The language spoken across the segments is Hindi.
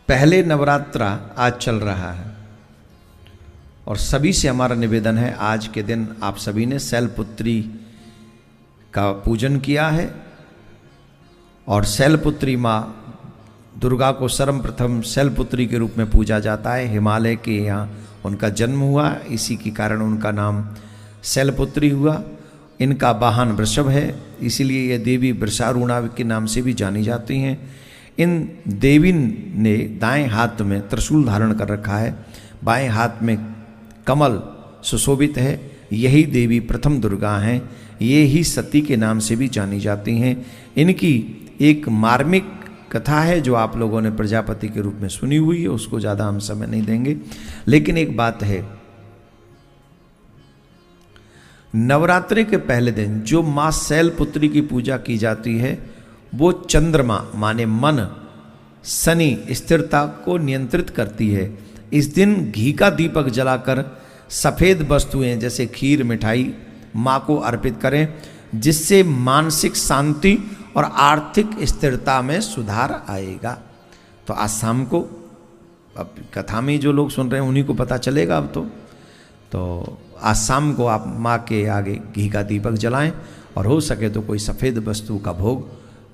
पहले नवरात्रा आज चल रहा है और सभी से हमारा निवेदन है, आज के दिन आप सभी ने शैलपुत्री का पूजन किया है और शैलपुत्री माँ दुर्गा को सर्वप्रथम शैलपुत्री के रूप में पूजा जाता है। हिमालय के यहाँ उनका जन्म हुआ, इसी के कारण उनका नाम शैलपुत्री हुआ। इनका वाहन वृषभ है, इसीलिए ये देवी वृषारूणा के नाम से भी जानी जाती हैं। इन देवी ने दाएं हाथ में त्रिशूल धारण कर रखा है, बाएं हाथ में कमल सुशोभित है। यही देवी प्रथम दुर्गा हैं, ये ही सती के नाम से भी जानी जाती हैं। इनकी एक मार्मिक कथा है जो आप लोगों ने प्रजापति के रूप में सुनी हुई है, उसको ज़्यादा हम समय नहीं देंगे। लेकिन एक बात है, नवरात्रि के पहले दिन जो माँ शैलपुत्री की पूजा की जाती है वो चंद्रमा माने मन, शनि स्थिरता को नियंत्रित करती है। इस दिन घी का दीपक जलाकर सफ़ेद वस्तुएं जैसे खीर मिठाई माँ को अर्पित करें, जिससे मानसिक शांति और आर्थिक स्थिरता में सुधार आएगा। तो आज शाम को, अब कथा में जो लोग सुन रहे हैं उन्हीं को पता चलेगा अब तो आज शाम को आप माँ के आगे घी का दीपक जलाएं और हो सके तो कोई सफ़ेद वस्तु का भोग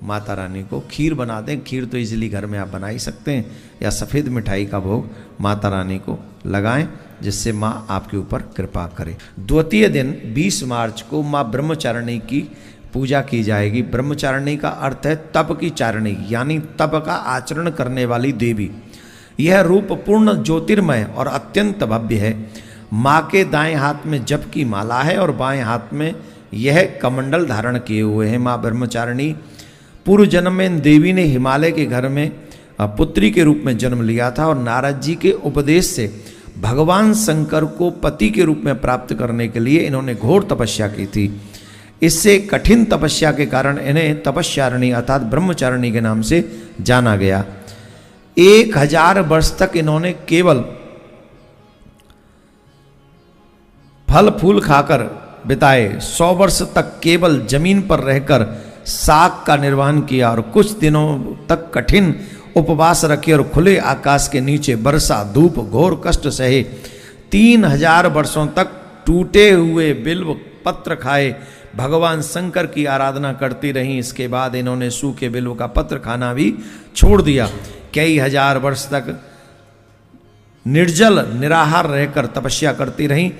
माता रानी को खीर बना दें। खीर तो इजीली घर में आप बना ही सकते हैं, या सफ़ेद मिठाई का भोग माता रानी को लगाएं, जिससे माँ आपके ऊपर कृपा करे। द्वितीय दिन 20 मार्च को माँ ब्रह्मचारिणी की पूजा की जाएगी। ब्रह्मचारिणी का अर्थ है तप की चारिणी, यानी तप का आचरण करने वाली देवी। यह रूप पूर्ण ज्योतिर्मय और अत्यंत भव्य है। माँ के दाएं हाथ में जप की माला है और बाएं हाथ में यह कमंडल धारण किए हुए हैं। माँ ब्रह्मचारिणी पूर्व जन्म में इन देवी ने हिमालय के घर में पुत्री के रूप में जन्म लिया था और नारद जी के उपदेश से भगवान शंकर को पति के रूप में प्राप्त करने के लिए इन्होंने घोर तपस्या की थी। इससे कठिन तपस्या के कारण इन्हें तपस्यारिणी अर्थात ब्रह्मचारिणी के नाम से जाना गया। 1000 वर्ष तक इन्होंने केवल फल फूल खाकर बिताए। 100 वर्ष तक केवल जमीन पर रहकर साग का निर्वहन किया और कुछ दिनों तक कठिन उपवास रखे और खुले आकाश के नीचे वर्षा धूप घोर कष्ट सहे। 3000 वर्षों तक टूटे हुए बिल्व पत्र खाए भगवान शंकर की आराधना करती रहीं। इसके बाद इन्होंने सूखे बिल्व का पत्र खाना भी छोड़ दिया। कई हजार वर्ष तक निर्जल निराहार रहकर तपस्या करती रहीं।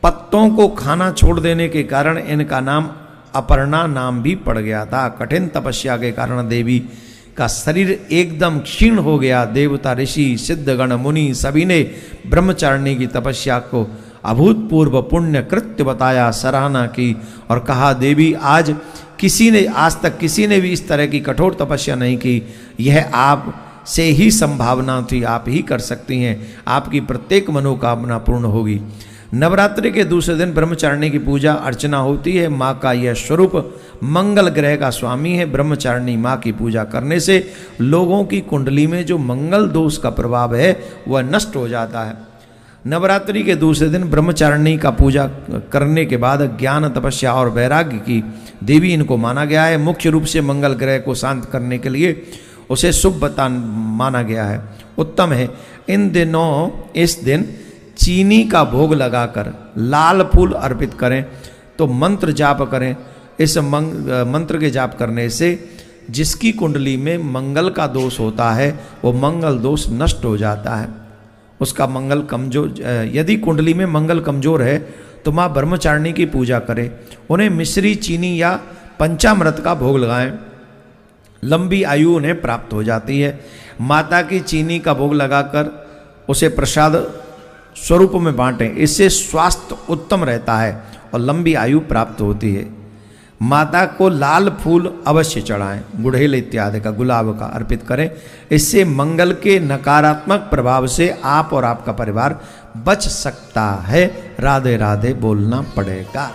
पत्तों को खाना छोड़ देने के कारण इनका नाम अपर्णा नाम भी पड़ गया था। कठिन तपस्या के कारण देवी का शरीर एकदम क्षीण हो गया। देवता ऋषि सिद्धगण मुनि सभी ने ब्रह्मचारिणी की तपस्या को अभूतपूर्व पुण्य कृत्य बताया, सराहना की और कहा, देवी आज तक किसी ने भी इस तरह की कठोर तपस्या नहीं की। यह आप से ही संभावना थी, आप ही कर सकती हैं। आपकी प्रत्येक मनोकामना पूर्ण होगी। नवरात्रि के दूसरे दिन ब्रह्मचारिणी की पूजा अर्चना होती है। माँ का यह स्वरूप मंगल ग्रह का स्वामी है। ब्रह्मचारिणी माँ की पूजा करने से लोगों की कुंडली में जो मंगल दोष का प्रभाव है वह नष्ट हो जाता है। नवरात्रि के दूसरे दिन ब्रह्मचारिणी का पूजा करने के बाद ज्ञान तपस्या और वैराग्य की देवी इनको माना गया है। मुख्य रूप से मंगल ग्रह को शांत करने के लिए उसे शुभ माना गया है, उत्तम है। इस दिन चीनी का भोग लगाकर लाल फूल अर्पित करें तो मंत्र जाप करें। इस मंत्र के जाप करने से जिसकी कुंडली में मंगल का दोष होता है वो मंगल दोष नष्ट हो जाता है। उसका मंगल कमजोर, यदि कुंडली में मंगल कमजोर है तो माँ ब्रह्मचारिणी की पूजा करें। उन्हें मिश्री चीनी या पंचामृत का भोग लगाएं, लंबी आयु उन्हें प्राप्त हो जाती है। माता की चीनी का भोग लगाकर उसे प्रसाद स्वरूप में बांटें, इससे स्वास्थ्य उत्तम रहता है और लंबी आयु प्राप्त होती है। माता को लाल फूल अवश्य चढ़ाएं, गुड़हेल इत्यादि का, गुलाब का अर्पित करें। इससे मंगल के नकारात्मक प्रभाव से आप और आपका परिवार बच सकता है। राधे राधे बोलना पड़ेगा।